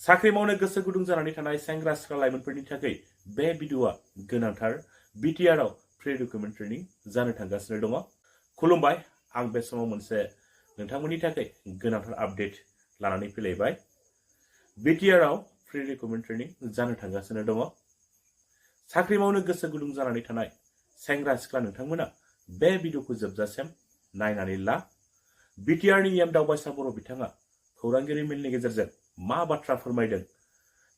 साख्रि मावनो गोसो गुदुं जानानै थानाय सेंग्रा सिख्ला लाइमोनफोरनि थाखाय बे भिडिअआ गोनांथार। बिटिआरआव प्रि रिक्रुटमेन्ट ट्रेनिं जानो थांगासिनो दङ। खुलुमबाय, आं बे समाव मोनसे नोंथांमोननि थाखाय गोनांथार आपडेट लानानै फैलायबाय। बिटिआरआव प्रि रिक्रुटमेन्ट ट्रेनिं जानो थांगासिनो दङ। साख्रि मावनो गोसो गुदुं जानानै थानाय सेंग्रा सिख्ला नोंथांमोना बे भिडिअखौ जोबजासिम नायनानै ला। बिटिआरनि दावबायसा बर' बिथाङा खौरांगिरि मेलनि गेजेरजों मा बाथ्रा फोरमायदों,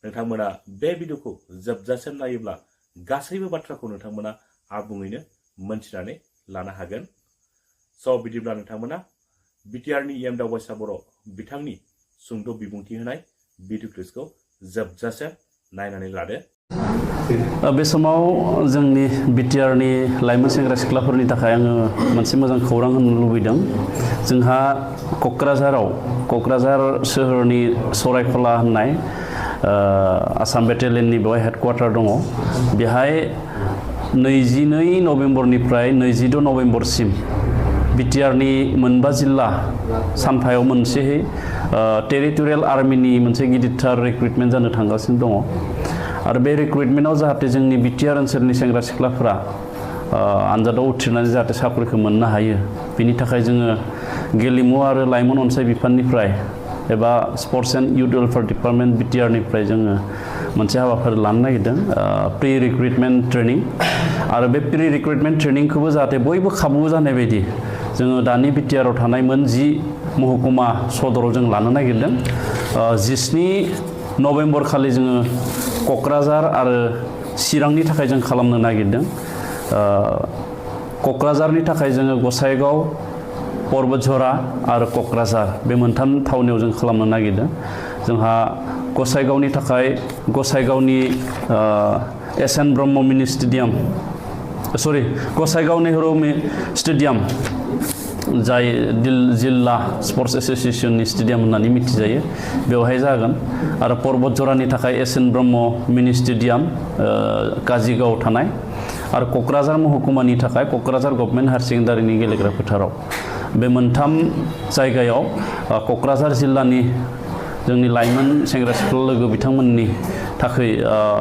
नोंथांमोना बे भिडिअखौ जोबजासिम नायोब्ला गासैबो बाथ्राखौ नोंथांमोना आबुङैनो मोनथिनानै लानो हागोन। स' बिदिब्ला नोंथांमोना बिटिआरनि दावबायसा बर' बिथांनि सुंद' बिबुंथि होनाय भिडिअ क्लिपखौ जोबजासिम नायनानै लादो। बे समाव जोंनि बिटिआरनि लाइमोन सेंग्रा सिख्लाफोरनि थाखाय आङो मोनसे मोजां खौरां होनो लुबैदों। जोंहा क'क्राझार सोहोरनि सरायखला होननाय आसाम बेटेलियननि बेवहाय हेडक्वार्टार दङ। बेहाय 22 नभेम्बरनिफ्राय 26 नभेम्बरसिम बिटिआरनि मोनबा जिल्ला सानफायाव मोनसेहै टेरिटरियेल आर्मिनि मोनसे गिदिरथार रिक्रुटमेन्ट जानो थांगासिनो दङ। आरो बे रिक्रुटमेन्टआव जाहाथे जोंनि बिटिआर ओनसोलनि सेंग्रा सिख्लाफोरा आनजादाव उथ्रिनानै जाहाथे साख्रिखौ मोननो हायो, बिनि थाखाय जोङो गेलेमु आरो लाइमोन अनसाय बिफाननिफ्राय एबा sports and youth welfare department बिटिआरनिफ्राय जोङो मोनसे हाबाफारि लानो नागिरदों, प्रि रिक्रुटमेन्ट ट्रेनिं। आरो बे प्रि रिक्रुटमेन्ट ट्रेनिंखौबो जाहाथे बयबो खाबु जानाय बायदि जोङो दानि बिटिआरआव थानाय मोन 10 महकुमा सदराव जों लानो नागिरदों। 17 नभेम्बर खालि जोङो क'क्राझार आरो चिरांनि थाखाय जों खालामनो नागिरदों। क'क्राझारनि थाखाय जोङो गसाइगाव, परबतझरा आरो क'क्राझार बे मोनथाम थावनियाव जों खालामनो नागिरदों। जोंहा गसाइगावनि थाखाय गसाइगावनि एस.एन. ब्रह्म मिनि स्टेडियाम, गसाइगाव नेहरू स्टेडियाम, जाय जिल्ला स्पर्ट्स एस'सिएशननि स्टेडियाम होननानै मिथिजायो, बेवहाय जागोन। आरो परबतझरानि थाखाय एस.एन. ब्रह्म मिनि स्टेडियाम काजिगाव थानाय, आरो क'क्राझार महकुमानि थाखाय क'क्राझार गभर्नमेन्ट हायार सेकेन्डारिनि गेलेग्रा फोथाराव। बे मोनथाम जायगायाव क'क्राझार जिल्लानि जोंनि लाइमोन सेंग्रा सिख्ला लोगो बिथांमोननि थाखाय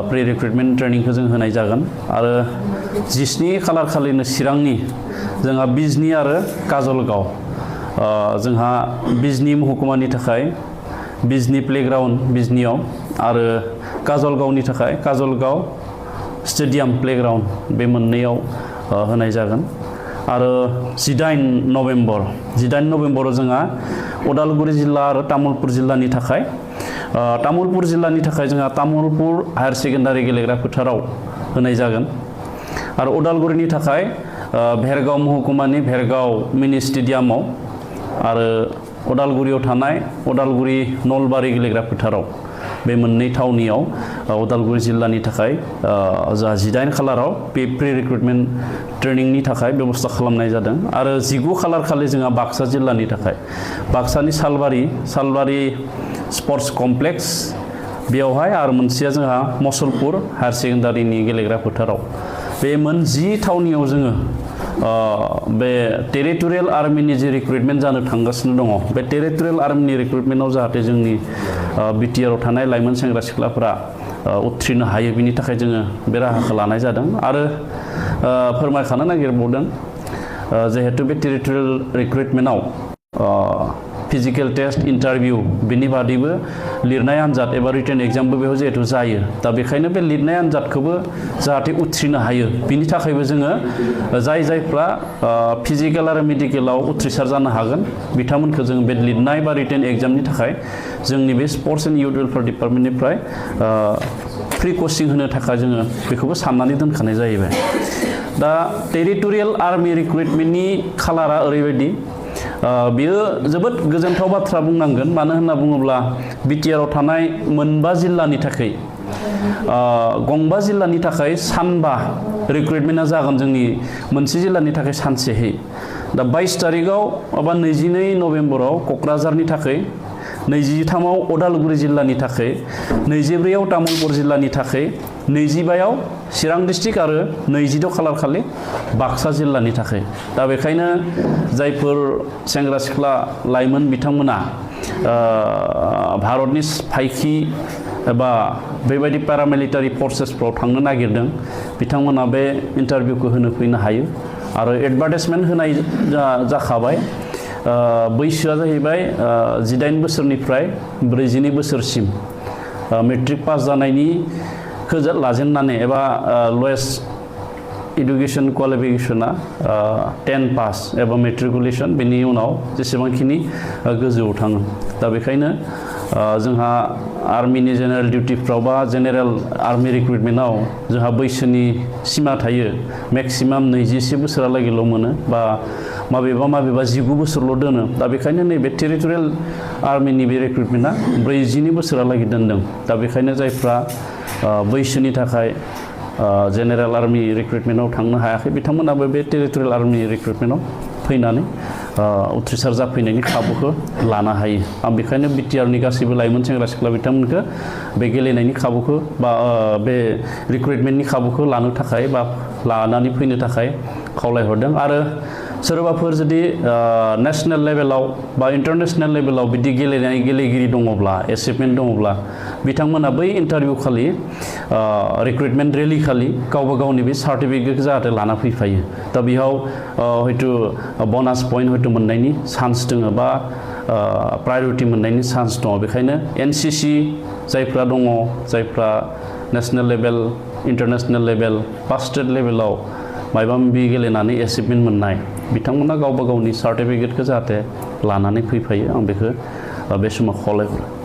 प्रि रिक्रुटमेन्ट ट्रेनिंखौ जों होनाय जागोन। आरो 17 खालार खालिनो चिरांनि जोंहा बिजनि आरो काजलगाव, जोंहा बिजनि महकुमानि थाखाय बिजनि प्लेग्राउन्ड बिजनियाव, आरो काजलगावनि थाखाय काजलगाव स्टेडियाम प्लेग्राउन्ड, बे मोननैयाव होनाय जागोन। आरो 18 नभेम्बराव जोंहा उदालगुरि जिल्ला आरो तामुलपुर जिल्लानि थाखाय जोंहा तामुलपुर हायार सेकेन्डारि गेलेग्रा फोथाराव होनाय जागोन। आरो उदालगुरिनि थाखाय भेरगाव महकुमानि भेरगाव मिनि स्टेडियामाव, आरो उदालगुरियाव थानाय उदालगुरि नलबारि गेलेग्रा फोथाराव, बे मोननै थावनियाव उदालगुरि जिल्लानि थाखाय जोंहा 18 खालाराव बे प्रि रिक्रुटमेन्ट ट्रेनिंनि थाखाय बेबस्था खालामनाय जादों। आरो 19 खालार खालि जोंहा बाक्सा जिल्लानि थाखाय बाक्सानि सालबारि स्पर्ट्स कमप्लेक्स बेवहाय, आरो मोनसेया जोंहा मसलपुर हायार सेकेन्डारिनि गेलेग्रा फोथाराव। बे मोन 10 थावनियाव जोङो बे टेरिटरियेल आर्मिनि जे रिक्रुटमेन्ट जानो थांगासिनो दङ, बे टेरिटरियेल आर्मिनि रिक्रुटमेन्टआव जाहाथे जोंनि बिटिआरआव थानाय लाइमोन सेंग्रा सिख्लाफोरा उथ्रिनो हायो, बिनि थाखाय जोङो बे राहाखौ लानाय जादों। आरो फोरमायखानो नागिरबावदों, जिहेतु बे टेरिटरियेल रिक्रुटमेन्टआव फिजिकेल टेस्ट, इन्टारभिउ, बिनि बादैबो लिरनाय आनजाद एबा रिटेन एग्जामबो बेयाव जिहेतु जायो। दा बेखायनो बे लिरनाय आनजादखौबो जाहाथे उथ्रिनो हायो, बिनि थाखायबो जोङो जायफ्रा फिजिकेल आरो मेडिकेलाव उथ्रिसार जानो हागोन, बिथांमोनखौ जों बे लिरनाय बा रिटेन एग्जामनि थाखाय जोंनि बे स्पर्ट्स एन्ड इउथ वेलफेयार डिपार्टमेन्टनिफ्राय फ्रि कचिं होनो थाखाय जोङो बेखौबो साननानै दोनखानाय जाहैबाय। दा टेरिटरियेल आर्मि रिक्रुटमेन्टनि खालारा ओरैबायदि, बेयो जोबोद गोजोनथाव बाथ्रा बुंनांगोन। मानो होनना बुङोब्ला बिटिआरआव थानाय मोनबा जिल्लानि थाखाय गंबा जिल्लानि थाखाय सानबा रिक्रुटमेन्टआ जागोन, जोंनि मोनसे जिल्लानि थाखाय सानसेहै। दा 22 तारिखआव एबा 22 नभेम्बराव क'क्राझारनि थाखाय, 23आव उदालगुरि जिल्लानि थाखाय, 24आव तामुलपुर जिल्लानि थाखाय, 25आव चिरां डिस्ट्रिक्ट आरो 26 खालार खालि बाक्सा जिल्लानि थाखाय दा बेखायनो जायफोर सेंग्रा सिख्ला लाइमोन बिथांमोना भारतनि फायखि एबा बेबायदि पेरामिलिटारि फर्सेसफ्राव थांनो नागिरदों बिथांमोना बे इन्टारभिउखौ होनो फैनो हायो आरो एडभार्टाइजमेन्ट होनाय जाखाबाय बैसोआ जाहैबाय 18 बोसोरनिफ्राय 42 बोसोरसिम मेट्रिक पास जानायनि लाजेननानै एबा लवेस्ट एडुकेशन क्वालिफिकेशना 10 पास एबा मेट्रिकुलेशन बेनि उनाव जेसेबांखिनि गोजौआव थाङो दा बेखायनो जोंहा आर्मिनि जेनेरेल डिउटिफ्राव बा जेनेरेल आर्मि रिक्रुटमेन्टआव जोंहा बैसोनि सिमा थायो मेक्सिमाम 21 बोसोरालागैल' मोनो बा माबेबा 19 बोसोरल' दोनो दा बेखायनो नैबे टेरिटरियेल आर्मिनि बे रिक्रुटमेन्टआ 42 बोसोरालागै दोनदों दा बेखायनो जायफ्रा बैसोनि थाखाय जेनेरेल आर्मि रिक्रुटमेन्टआव थांनो हायाखै बिथांमोनाबो बे टेरिटरियेल आर्मि रिक्रुटमेन्टआव फैनानै उथ्रिसार जाफैनायनि खाबुखौ लानो हायो आं बेखायनो बिटिआरनि गासैबो लाइमोन सेंग्रा सिख्ला बिथांमोनखौ बे गेलेनायनि खाबुखौ बा बे रिक्रुटमेन्टनि खाबुखौ लानो थाखाय बा लानानै फैनो थाखाय खावलायहरदों आरो सोरबाफोर जुदि नेशनेल लेभेलाव बा इन्टारनेशनेल लेभेलाव बिदि गेलेगिरि दङब्ला एचिभमेन्ट दङब्ला बिथांमोना बै इन्टारभिउ खालि रिक्रुटमेन्ट रेलि खालि गावबा गावनि बे सार्टिफिकेटखौ जाहाथे लाना फैफायो दा बेयाव हयथ' बनास पइन्ट हयथ' मोननायनि चान्स दङ बा प्रायरिटि मोननायनि चान्स दङ बेखायनो एनसिसि जायफ्रा दङ जायफ्रा नेशनेल लेभेल इन्टारनेशनेल लेभेल बा स्टेट लेभेलाव माबा माबि गेलेनानै एचिभमेन्ट मोननाय बिथांमोना गावबा गावनि सार्टिफिकेटखौ जाहाथे लानानै फैफायो आं बेखौ बे समाव खावलायहरो